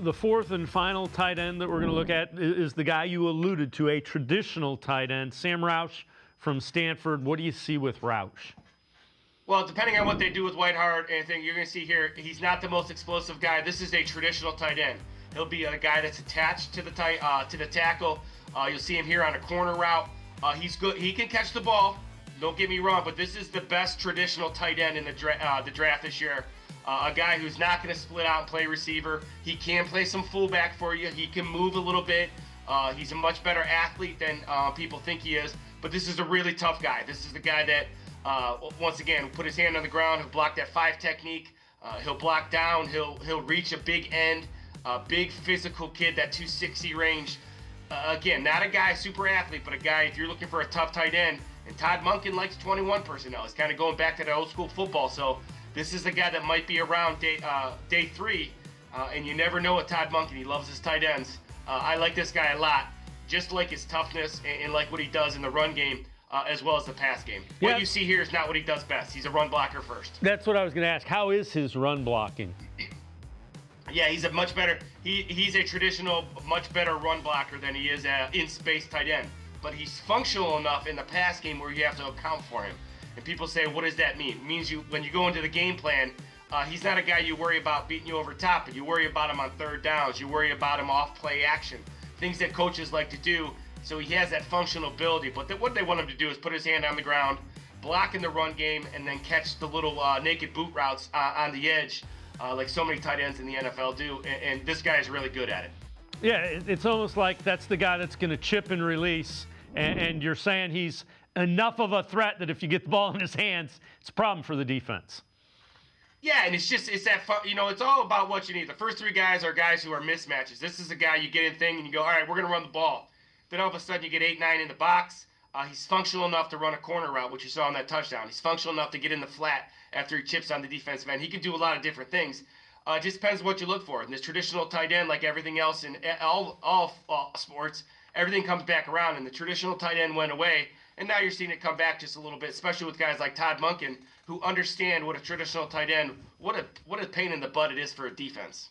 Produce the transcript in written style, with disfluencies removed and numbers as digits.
the fourth and final tight end that we're going to look at is the guy you alluded to, a traditional tight end, Sam Roush from Stanford. What do you see with Roush? Well, depending on what they do with Whiteheart, anything you're going to see here, he's not the most explosive guy. This is a traditional tight end. He'll be a guy that's attached to the tackle. You'll see him here on a corner route. He's good. He can catch the ball. Don't get me wrong, but this is the best traditional tight end in the draft this year. A guy who's not going to split out and play receiver. He can play some fullback for you. He can move a little bit. He's a much better athlete than people think he is. But this is a really tough guy. This is the guy that, once again, put his hand on the ground. He'll block that 5 technique. He'll block down. He'll reach a big end. Big physical kid, that 260 range. Again, not a guy super athlete, but a guy, if you're looking for a tough tight end, and Todd Monken likes 21 personnel. He's kind of going back to that old school football. So this is a guy that might be around day 3, and you never know with Todd Monken. He loves his tight ends. I like this guy a lot, just like his toughness and like what he does in the run game, as well as the pass game. What you see here is not what he does best. He's a run blocker first. That's what I was going to ask. How is his run blocking? Yeah, he's a much better. He's a traditional, much better run blocker than he is in space tight end. But he's functional enough in the pass game where you have to account for him. And people say, what does that mean? It means when you go into the game plan, he's not a guy you worry about beating you over top, but you worry about him on third downs. You worry about him off play action, things that coaches like to do. So he has that functional ability. But what they want him to do is put his hand on the ground, block in the run game, and then catch the little naked boot routes on the edge. Like so many tight ends in the NFL do, and this guy is really good at it. Yeah, it's almost like that's the guy that's going to chip and release, and you're saying he's enough of a threat that if you get the ball in his hands, it's a problem for the defense. Yeah, and it's that fun, it's all about what you need. The first 3 guys are guys who are mismatches. This is a guy you get in thing and you go, all right, we're going to run the ball. Then all of a sudden you get 8, 9 in the box. He's functional enough to run a corner route, which you saw on that touchdown. He's functional enough to get in the flat after he chips on the defensive end. He can do a lot of different things. It just depends what you look for. In this traditional tight end, like everything else in all sports, everything comes back around, and the traditional tight end went away, and now you're seeing it come back just a little bit, especially with guys like Todd Monken, who understand what a traditional tight end, what a pain in the butt it is for a defense.